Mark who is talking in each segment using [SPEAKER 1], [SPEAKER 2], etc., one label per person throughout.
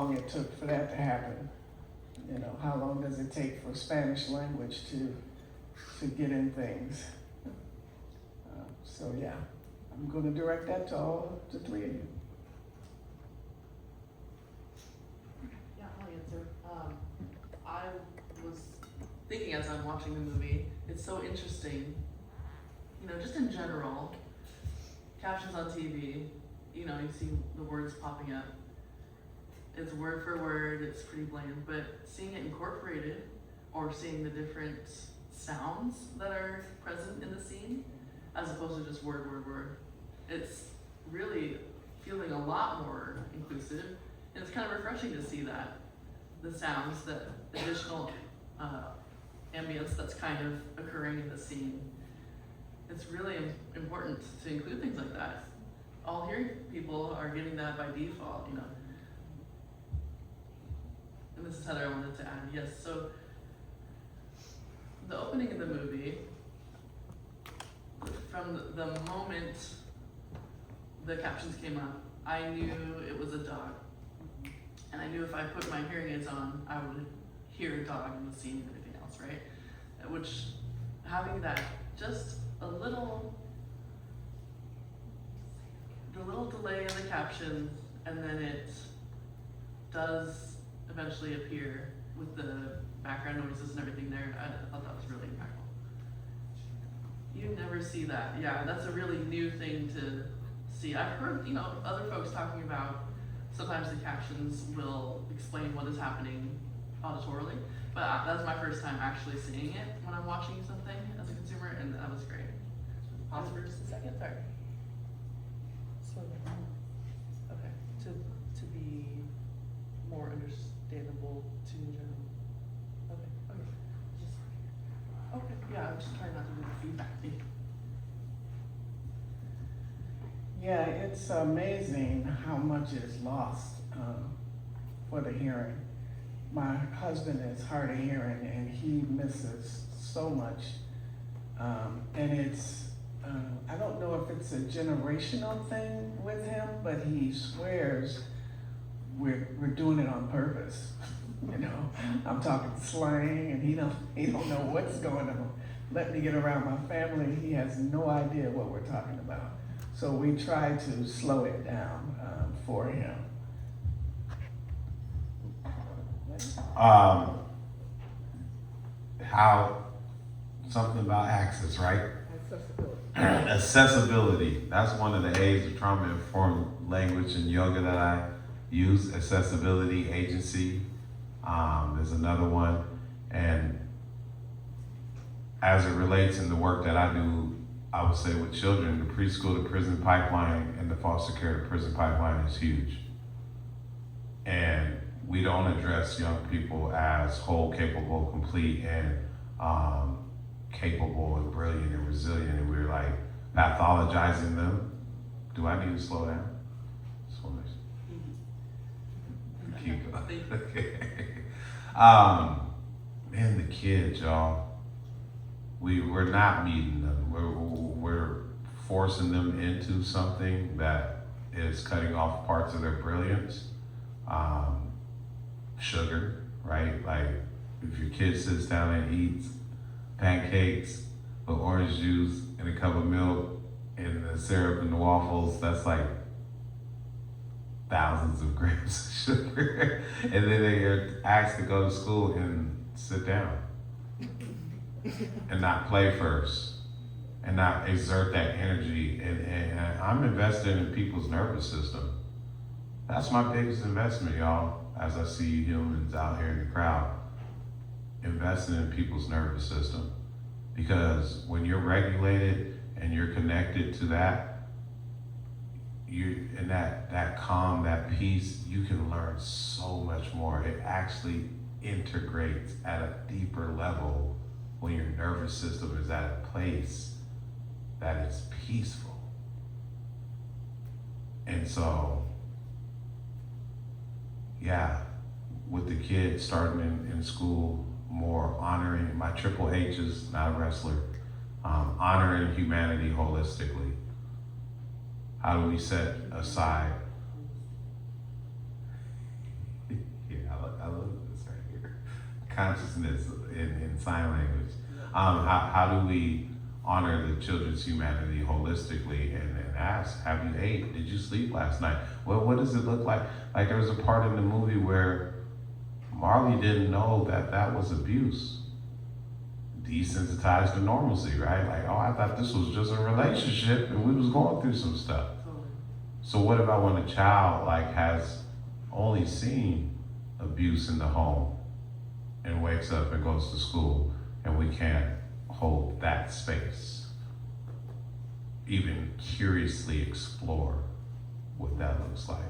[SPEAKER 1] long it took for that to happen. You know, how long does it take for Spanish language to get in things? So yeah, I'm going to direct that to all the three of you.
[SPEAKER 2] Yeah, I'll answer. I was thinking as I'm watching the movie, it's so interesting, you know, just in general, captions on TV, you know, you see the words popping up. It's word for word, it's pretty bland, but seeing it incorporated or seeing the different sounds that are present in the scene, as opposed to just word, word, word, it's really feeling a lot more inclusive, and it's kind of refreshing to see that, the sounds, that additional ambience that's kind of occurring in the scene. It's really important to include things like that. All hearing people are getting that by default, you know. And this is Heather, I wanted to add, yes, so the opening of the movie, from the moment the captions came up, I knew it was a dog. And I knew if I put my hearing aids on, I would hear a dog in the scene and everything else, right? Which, having that, just a little, the little delay in the captions, and then it does eventually appear with the background noises and everything there. I thought that was really impactful. You never see that. Yeah, that's a really new thing to see. I've heard, you know, other folks talking about sometimes the captions will explain what is happening auditorily, but that's my first time actually seeing it when I'm watching something as a consumer, and that was great. Pause for just a second, sorry.
[SPEAKER 3] So,
[SPEAKER 2] Okay,
[SPEAKER 3] to be more understandable to the general.
[SPEAKER 2] okay. Okay, yeah, I'm just trying not to do the feedback thing.
[SPEAKER 1] Yeah, it's amazing how much is lost for the hearing. My husband is hard of hearing and he misses so much. And it's, I don't know if it's a generational thing with him, but he swears we're doing it on purpose. You know, I'm talking slang and he don't know what's going on. Let me get around my family, he has no idea what we're talking about. So we try to slow it down for him.
[SPEAKER 4] How, something about access, right?
[SPEAKER 1] Accessibility.
[SPEAKER 4] Accessibility. That's one of the A's of trauma-informed language and yoga that I use. Accessibility agency. There's another one. And as it relates in the work that I do, I would say with children, the preschool to prison pipeline and the foster care to prison pipeline is huge. And we don't address young people as whole, capable, complete, and capable and brilliant and resilient. And we're like pathologizing them. Do I need to slow down? Just want to keep going. Man, the kids, y'all. We're not meeting them. We're forcing them into something that is cutting off parts of their brilliance. Sugar, right? Like if your kid sits down and eats pancakes with orange juice and a cup of milk and the syrup and the waffles, that's like thousands of grams of sugar. And then they are asked to go to school and sit down and not play first and not exert that energy. And I'm invested in people's nervous system. That's my biggest investment, y'all, as I see you humans out here in the crowd, investing in people's nervous system. Because when you're regulated and you're connected to that, you in that calm, that peace, you can learn so much more. It actually integrates at a deeper level when your nervous system is at a place that is peaceful. And so, yeah, with the kids starting in school, more honoring, my Triple H is not a wrestler, honoring humanity holistically. How do we set aside? consciousness in sign language. How do we honor the children's humanity holistically and ask, have you ate? Did you sleep last night? What does it look like? Like there was a part in the movie where Marley didn't know that was abuse. Desensitized to normalcy, right? Like, oh, I thought this was just a relationship and we was going through some stuff.
[SPEAKER 2] Totally.
[SPEAKER 4] So what about when a child like has only seen abuse in the home and wakes up and goes to school and we can't hold that space, even curiously explore what that looks like?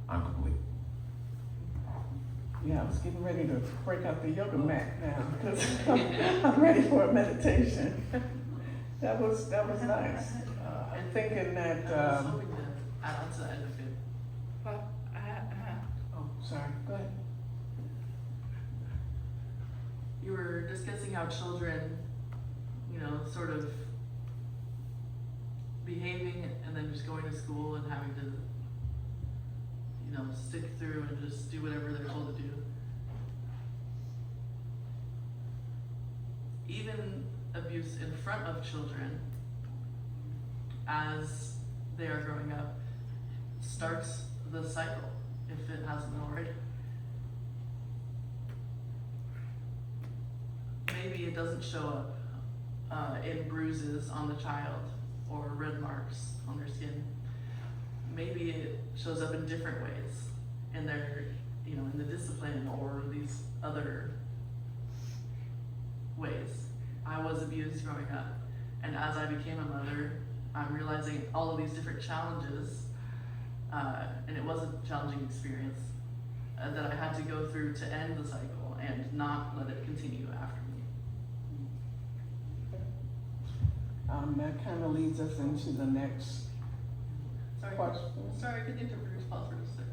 [SPEAKER 4] I'm complete.
[SPEAKER 1] Yeah, I was getting ready to break out the yoga mat now because I'm ready for a meditation. That was nice. I'm thinking that.
[SPEAKER 2] I was hoping to add on to that in a bit.
[SPEAKER 1] Oh, sorry. Go ahead.
[SPEAKER 2] You were discussing how children, sort of behaving and then just going to school and having to, stick through and just do whatever they're told to do. Even abuse in front of children as they are growing up starts the cycle, if it hasn't already. Maybe it doesn't show up in bruises on the child or red marks on their skin. Maybe it shows up in different ways in their, in the discipline or these other ways. I was abused growing up, and as I became a mother, I'm realizing all of these different challenges, and it was a challenging experience that I had to go through to end the cycle and not let it continue after me.
[SPEAKER 1] That kind of leads us into the next question.
[SPEAKER 2] Sorry, could you interpreters pause for just a sec?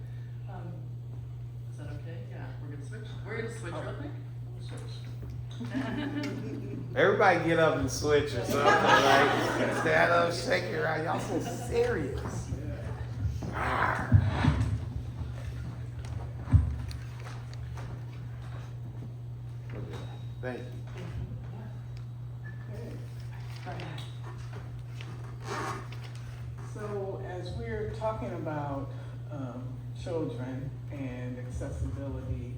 [SPEAKER 2] Is that okay? Yeah, we're gonna switch. We're gonna switch real quick.
[SPEAKER 5] Everybody get up and switch or something, like stand up, shake your ass. Y'all so serious. Thank you.
[SPEAKER 1] So as we're talking about children and accessibility,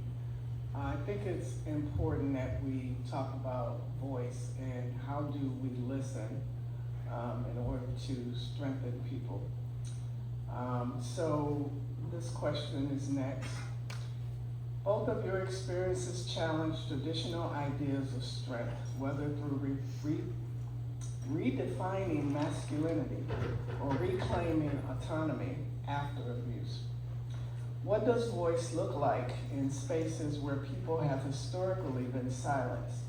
[SPEAKER 1] I think it's important that we talk about voice and how do we listen in order to strengthen people. So this question is next. Both of your experiences challenge traditional ideas of strength, whether through redefining masculinity or reclaiming autonomy after abuse. What does voice look like in spaces where people have historically been silenced?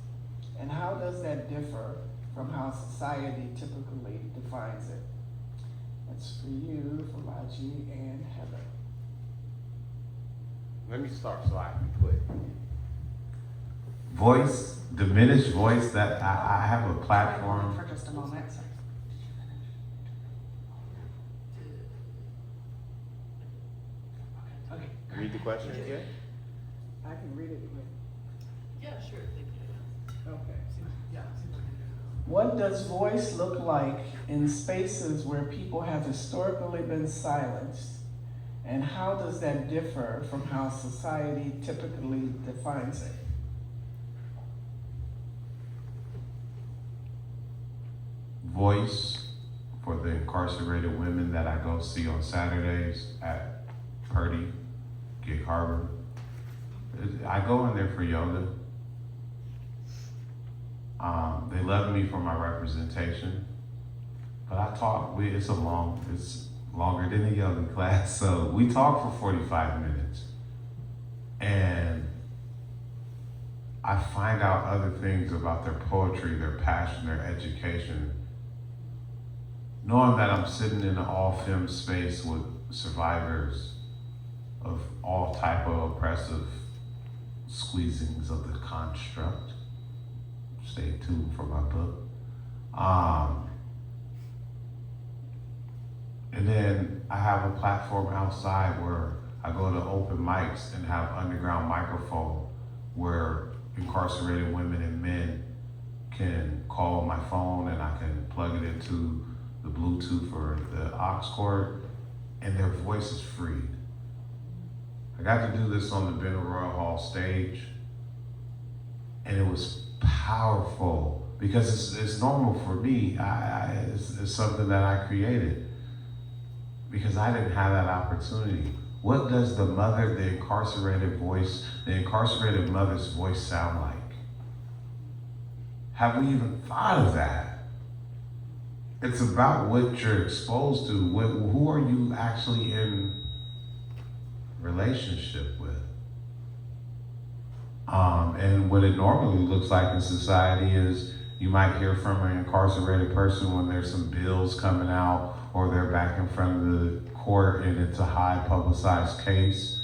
[SPEAKER 1] And how does that differ from how society typically defines it? That's for you, Falaji, and Heather.
[SPEAKER 5] Let me start so I can be quick.
[SPEAKER 4] Voice, diminished voice, that I have a platform.
[SPEAKER 2] For just a moment. Okay.
[SPEAKER 5] Read the question again.
[SPEAKER 1] I can read it again.
[SPEAKER 2] Yeah, sure. Thank you.
[SPEAKER 1] Okay.
[SPEAKER 2] Yeah.
[SPEAKER 1] What does voice look like in spaces where people have historically been silenced? And how does that differ from how society typically defines it?
[SPEAKER 4] Voice for the incarcerated women that I go see on Saturdays at Purdy, Gig Harbor. I go in there for yoga. They love me for my representation, but I talk, it's longer than a yoga class, so we talk for 45 minutes. And I find out other things about their poetry, their passion, their education. Knowing that I'm sitting in an all-femme space with survivors of all type of oppressive squeezings of the construct. Stay tuned for my book. And then I have a platform outside where I go to open mics and have underground microphone where incarcerated women and men can call my phone and I can plug it into the Bluetooth or the aux cord, and their voice is freed. I got to do this on the Benner Royal Hall stage, and it was powerful because it's normal for me. It's something that I created because I didn't have that opportunity. What does the mother, the incarcerated mother's voice sound like? Have we even thought of that? It's about what you're exposed to. Who are you actually in relationship with? And what it normally looks like in society is you might hear from an incarcerated person when there's some bills coming out or they're back in front of the court and it's a high publicized case.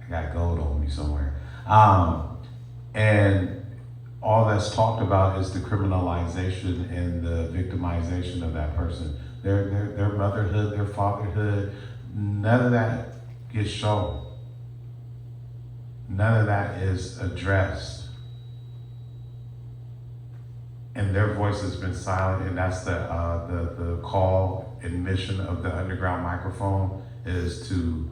[SPEAKER 4] I got gold on me somewhere. And all that's talked about is the criminalization and the victimization of that person. Their motherhood, their fatherhood, none of that gets shown. None of that is addressed. And their voice has been silent, and that's the call and mission of the underground microphone is to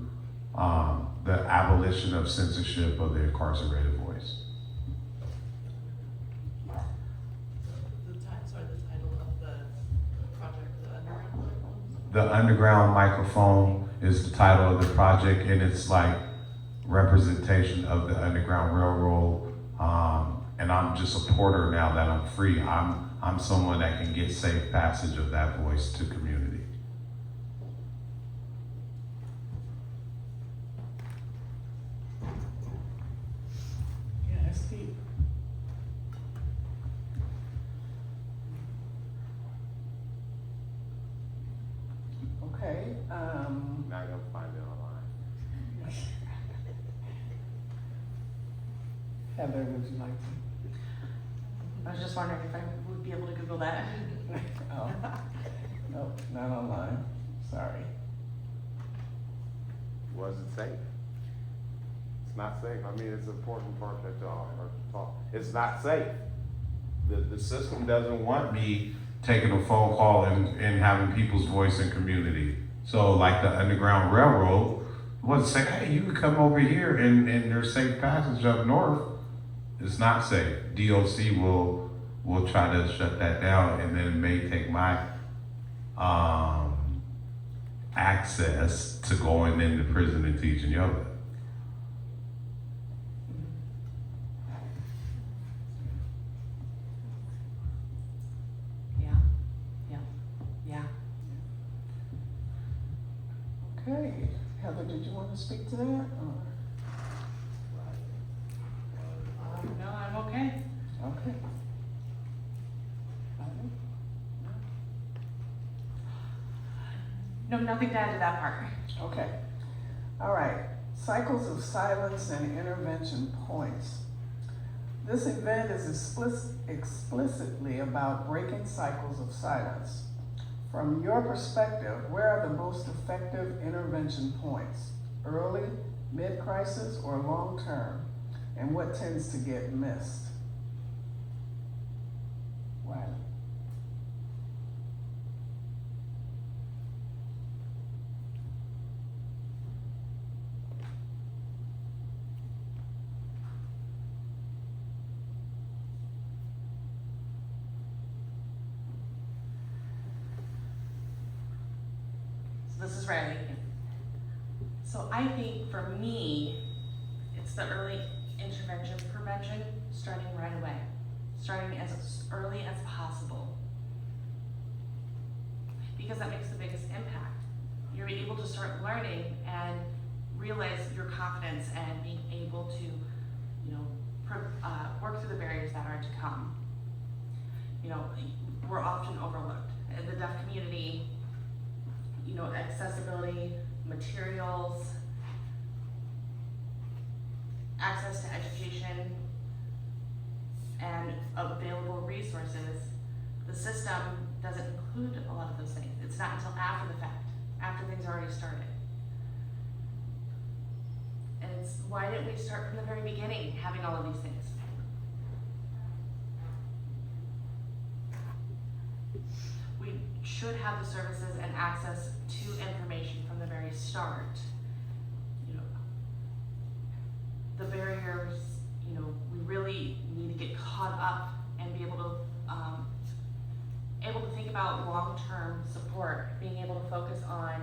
[SPEAKER 4] the abolition of censorship of the incarcerated voice.
[SPEAKER 3] The title of the project, the underground.
[SPEAKER 4] The underground microphone is the title of the project, and it's like representation of the Underground Railroad. And I'm just a porter now that I'm free. I'm someone that can get safe passage of that voice to community.
[SPEAKER 1] Yeah, that's deep. Okay,
[SPEAKER 5] Not gonna find it online.
[SPEAKER 1] Heather, would you like to?
[SPEAKER 2] I was just wondering if I would be able to Google that.
[SPEAKER 1] Oh, nope, not online, sorry.
[SPEAKER 5] Was it safe? It's not safe. I mean, it's an important part that y'all are talking. It's not safe.
[SPEAKER 4] The system doesn't want me taking a phone call and having people's voice in community. So like the Underground Railroad was say, hey, you can come over here and there's safe passage up north. It's not safe. DOC will try to shut that down, and then may take my access to going into prison and teaching yoga.
[SPEAKER 2] Yeah.
[SPEAKER 1] Okay, Heather, did you want to speak to that? Or-
[SPEAKER 2] No, I'm okay.
[SPEAKER 1] Okay.
[SPEAKER 2] No, nothing to add to that part.
[SPEAKER 1] Okay, all right, cycles of silence and intervention points. This event is explicitly about breaking cycles of silence. From your perspective, where are the most effective intervention points? Early, mid-crisis, or long-term? And what tends to get missed? Riley.
[SPEAKER 2] So this is Riley. So I think for me, it's the early intervention prevention, starting right away, starting as early as possible. Because that makes the biggest impact. You're able to start learning and realize your confidence and being able to, work through the barriers that are to come. We're often overlooked. In the deaf community, accessibility, materials, access to education, and available resources, the system doesn't include a lot of those things. It's not until after the fact, after things are already started.
[SPEAKER 6] And it's, why didn't we start from the very beginning, having all of these things? We should have the services and access to information from the very start. You know, the barriers, you know, we really need to get caught up and be able to think about long-term support, being able to focus on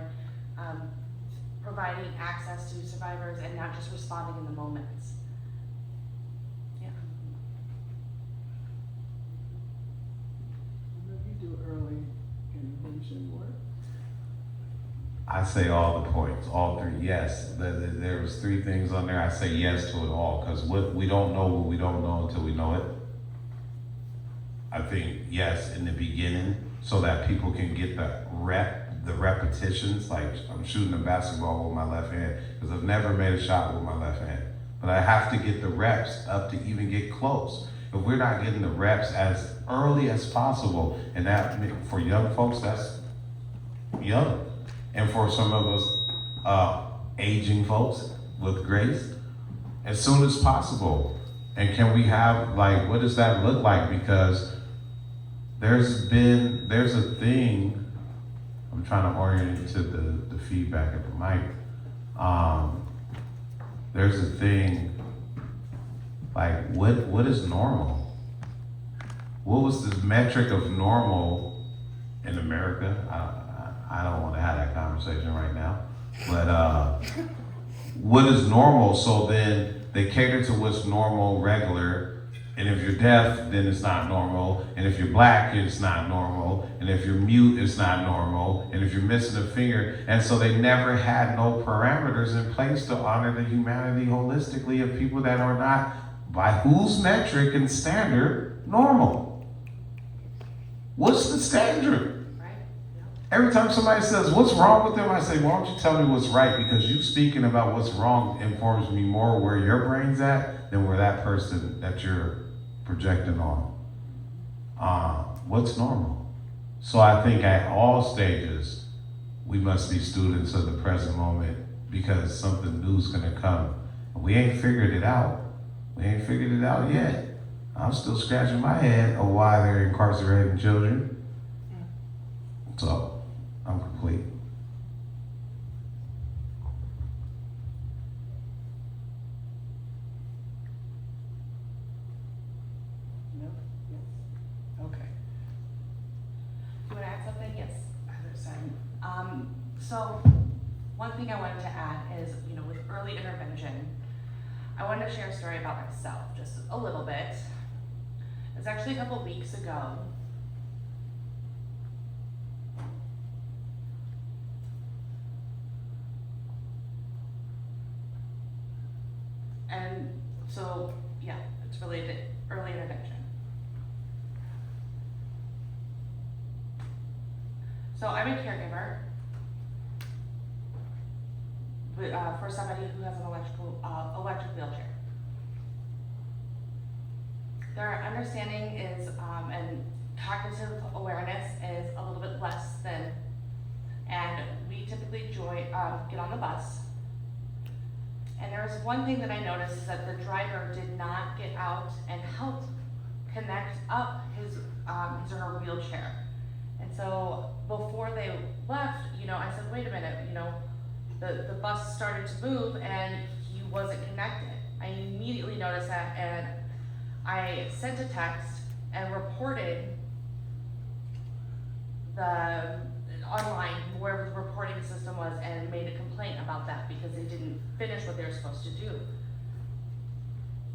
[SPEAKER 6] providing access to survivors and not just responding in the moments. Yeah.
[SPEAKER 1] You do early intervention work?
[SPEAKER 4] I say all the points, all three, yes. There was 3 things on there, I say yes to it all, because we don't know what we don't know until we know it. I think yes in the beginning, so that people can get the repetitions, like I'm shooting a basketball with my left hand, because I've never made a shot with my left hand. But I have to get the reps up to even get close. If we're not getting the reps as early as possible, and that, for young folks, that's young. And for some of us aging folks with grace, as soon as possible. And can we have, like, what does that look like? Because there's a thing, I'm trying to orient it to the feedback at the mic. There's a thing, like, what is normal? What was the metric of normal in America? I don't want to have that conversation right now. But what is normal? So then they cater to what's normal, regular. And if you're deaf, then it's not normal. And if you're black, it's not normal. And if you're mute, it's not normal. And if you're missing a finger. And so they never had no parameters in place to honor the humanity holistically of people that are not, by whose metric and standard, normal. What's the standard?
[SPEAKER 6] Right? Yeah.
[SPEAKER 4] Every time somebody says, what's wrong with them? I say, why don't you tell me what's right? Because you speaking about what's wrong informs me more where your brain's at than where that person that you're projecting on. What's normal? So I think at all stages, we must be students of the present moment, because something new's gonna come. We ain't figured it out. We ain't figured it out yet. I'm still scratching my head of why they're incarcerating children. So, I'm complete.
[SPEAKER 1] No? Yes. Okay.
[SPEAKER 6] Do you want to add something? Yes. Other side. So one thing I wanted to add is, you know, with early intervention, I wanted to share a story about myself, just a little bit. It was actually a couple weeks ago. And so, yeah, it's related to early intervention. So I'm a caregiver for somebody who has an electric wheelchair. Their understanding is, and cognitive awareness is a little bit less than, and we typically get on the bus. And there's one thing that I noticed is that the driver did not get out and help connect up his or her wheelchair. And so before they left, you know, I said, wait a minute, you know, the bus started to move and he wasn't connected. I immediately noticed that, and I sent a text and reported the online, wherever the reporting system was, and made a complaint about that because they didn't finish what they were supposed to do.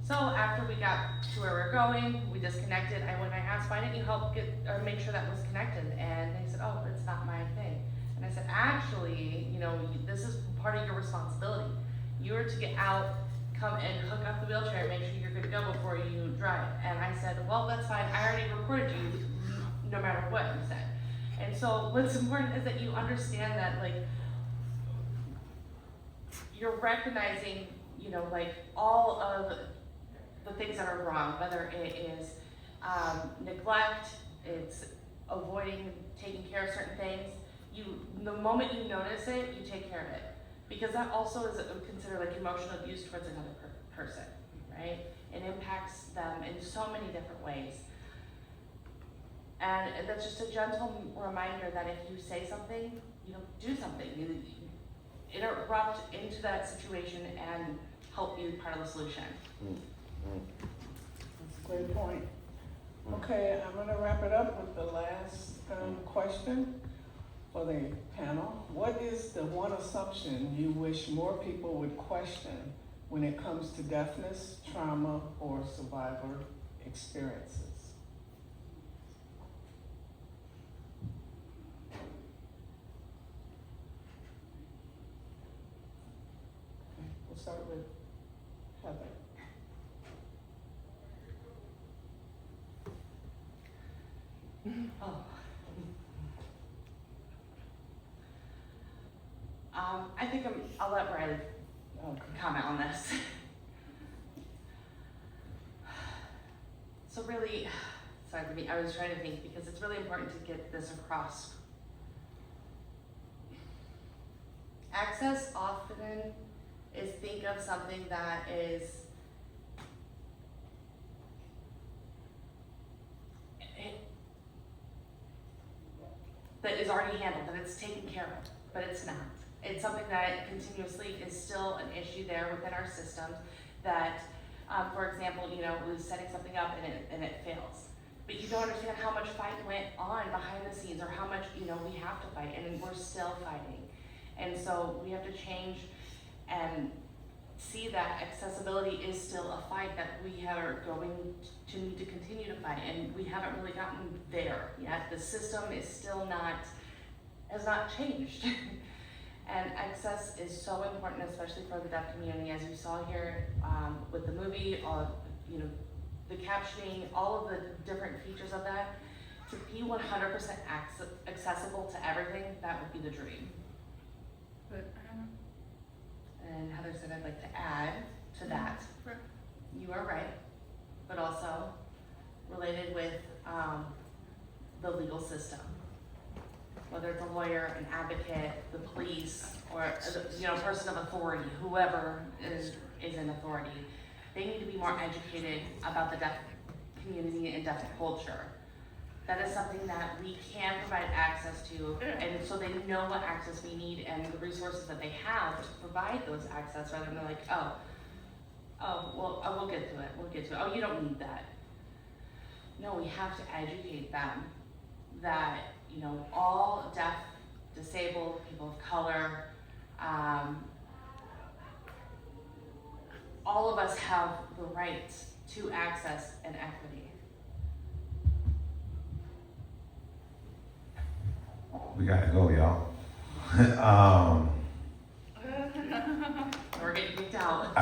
[SPEAKER 6] So after we got to where we were going, we disconnected. I went and I asked, why didn't you help make sure that was connected? And they said, oh, it's not my thing. And I said, actually, you know, this is part of your responsibility. You are to get out, come and hook up the wheelchair, make sure you're good to go before you drive. And I said, well, that's fine. I already reported you, no matter what you said. And so what's important is that you understand that, like, you're recognizing, you know, like, all of the things that are wrong, whether it is neglect, it's avoiding taking care of certain things. The moment you notice it, you take care of it. Because that also is considered like emotional abuse towards another person, right? It impacts them in so many different ways. And that's just a gentle reminder that if you say something, you know, do something. You interrupt into that situation and help be part of the solution.
[SPEAKER 1] That's a great point. Okay, I'm gonna wrap it up with the last question for the panel. What is the one assumption you wish more people would question when it comes to deafness, trauma, or survivor experiences? Okay, we'll start with Heather.
[SPEAKER 6] Oh. I think I'll let Riley
[SPEAKER 1] Okay.
[SPEAKER 6] comment on this. So really, sorry for me, I was trying to think because it's really important to get this across. Access often is think of something that is already handled, that it's taken care of, but it's not. It's something that continuously is still an issue there within our systems that, for example, you know, we're setting something up and it fails. But you don't understand how much fight went on behind the scenes or how much, you know, we have to fight and we're still fighting. And so we have to change and see that accessibility is still a fight that we are going to need to continue to fight, and we haven't really gotten there yet. The system is still has not changed. And access is so important, especially for the deaf community, as you saw here with the movie, you know, the captioning, all of the different features of that. To be 100% accessible to everything, that would be the dream.
[SPEAKER 3] But,
[SPEAKER 6] And Heather said, I'd like to add to that. You are right, but also related with the legal system. Whether it's a lawyer, an advocate, the police, or you know, a person of authority, whoever is in authority, they need to be more educated about the deaf community and deaf culture. That is something that we can provide access to, and so they know what access we need and the resources that they have to provide those access, rather than like, we'll get to it, oh, you don't need that. No, we have to educate them that, you know, all deaf, disabled, people of color, all of us have the right to access and equity.
[SPEAKER 4] We gotta go, y'all.
[SPEAKER 6] We're getting kicked out.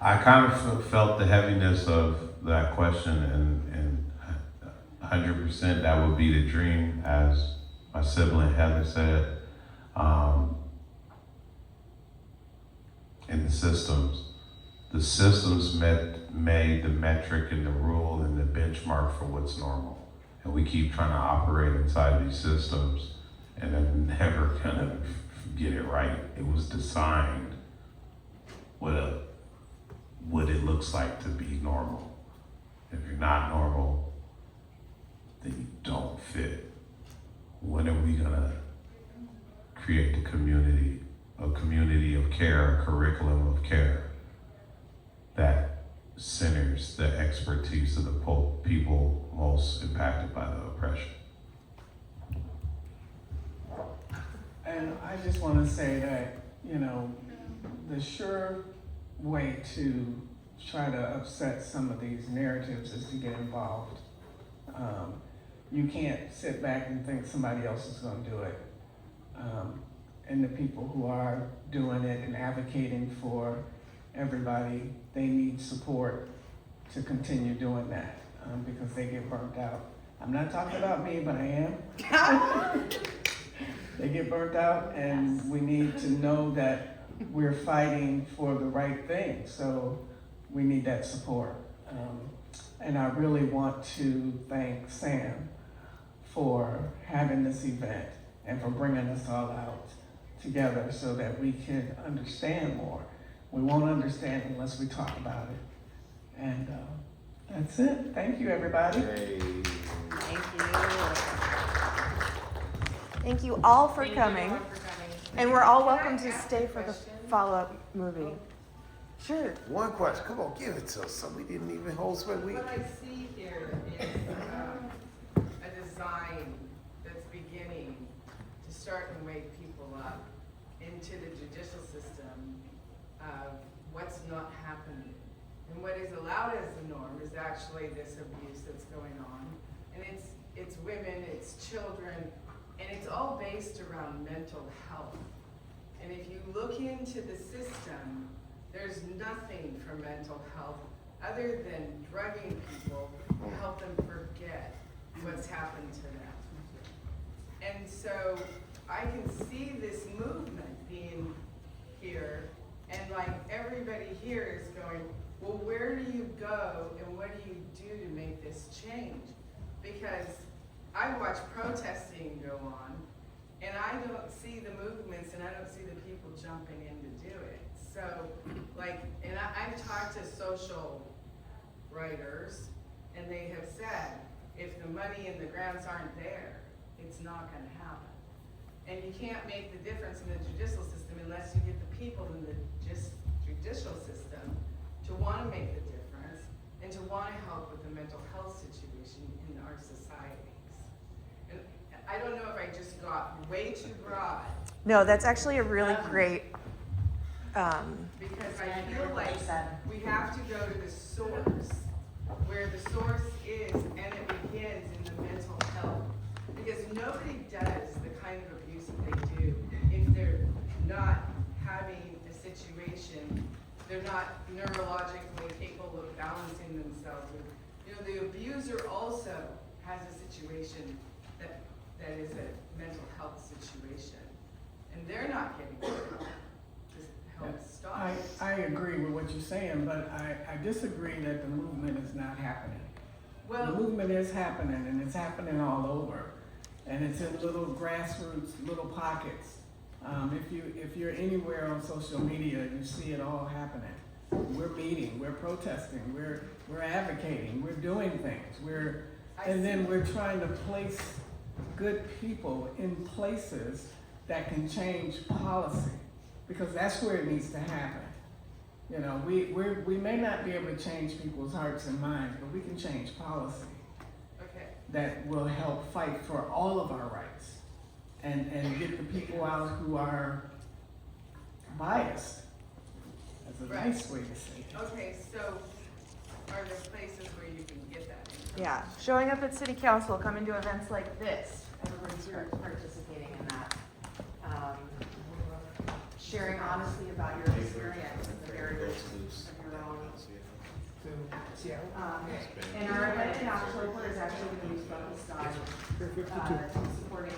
[SPEAKER 4] I kind of felt the heaviness of that question, and 100% that would be the dream, as my sibling Heather said. In the systems made the metric and the rule and the benchmark for what's normal. And we keep trying to operate inside these systems, and they're never gonna get it right. It was designed what it looks like to be normal. If you're not normal, then you don't fit. When are we gonna create a community of care, a curriculum of care that centers the expertise of the people most impacted by the oppression?
[SPEAKER 1] And I just want to say that, you know, the sure way to try to upset some of these narratives is to get involved. You can't sit back and think somebody else is going to do it. And the people who are doing it and advocating for everybody, they need support to continue doing that because they get burnt out. I'm not talking about me, but I am. They get burnt out, and we need to know that we're fighting for the right thing. So we need that support. And I really want to thank Sam for having this event and for bringing us all out together so that we can understand more. We won't understand unless we talk about it. And that's it. Thank you, everybody.
[SPEAKER 5] Hey.
[SPEAKER 7] Thank you. Thank you all for
[SPEAKER 6] Thank
[SPEAKER 7] coming.
[SPEAKER 6] you everyone for coming.
[SPEAKER 7] And we're all welcome to stay for the follow-up movie. Sure.
[SPEAKER 5] One question. Come on, give it to us. So we didn't even hold sweat.
[SPEAKER 8] What I see here is a design that's beginning to start to wake people up into the judicial system of what's not happening. And what is allowed as the norm is actually this abuse that's going on. And it's women, it's children, and it's all based around mental health. And if you look into the system, there's nothing for mental health other than drugging people to help them forget what's happened to them. And so I can see this movement being here, and like everybody here is going, well, where do you go and what do you do to make this change? Because I watch protesting go on, and I don't see the movements and I don't see the people jumping in to do it. So, like, and I've talked to social writers, and they have said, if the money and the grants aren't there, it's not gonna happen. And you can't make the difference in the judicial system unless you get the people in the judicial system to wanna make the difference and to wanna help with the mental health situation in our societies. And I don't know if I just got way too broad,
[SPEAKER 7] No, that's actually a really great,
[SPEAKER 8] because
[SPEAKER 6] I
[SPEAKER 8] I
[SPEAKER 6] agree
[SPEAKER 8] feel
[SPEAKER 6] with what
[SPEAKER 8] like
[SPEAKER 6] you said.
[SPEAKER 8] we have to go to the source, where the source is, and it begins in the mental health. Because nobody does the kind of abuse that they do if they're not having a situation, they're not neurologically capable of balancing themselves. You know, the abuser also has a situation that is a mental health situation, and they're not getting help to help stop it.
[SPEAKER 1] I agree with what you're saying, but I disagree that the movement is not happening. The
[SPEAKER 8] Well,
[SPEAKER 1] movement is happening, and it's happening all over. And it's in little grassroots, little pockets. If you're anywhere on social media, you see it all happening. We're meeting, we're protesting, we're advocating, we're doing things. And then we're trying to place good people in places that can change policy, because that's where it needs to happen. You know, we may not be able to change people's hearts and minds, but we can change policy
[SPEAKER 8] okay.
[SPEAKER 1] that will help fight for all of our rights and get the people out who are biased. That's a nice way to say it.
[SPEAKER 8] Okay, so are there places where you can get that information?
[SPEAKER 7] yeah, showing up at city council, coming to events like this.
[SPEAKER 6] Everybody's participating in that. Sharing honestly about your experience and the barriers of your own. And our event in October is actually going to use Buckle Style, supporting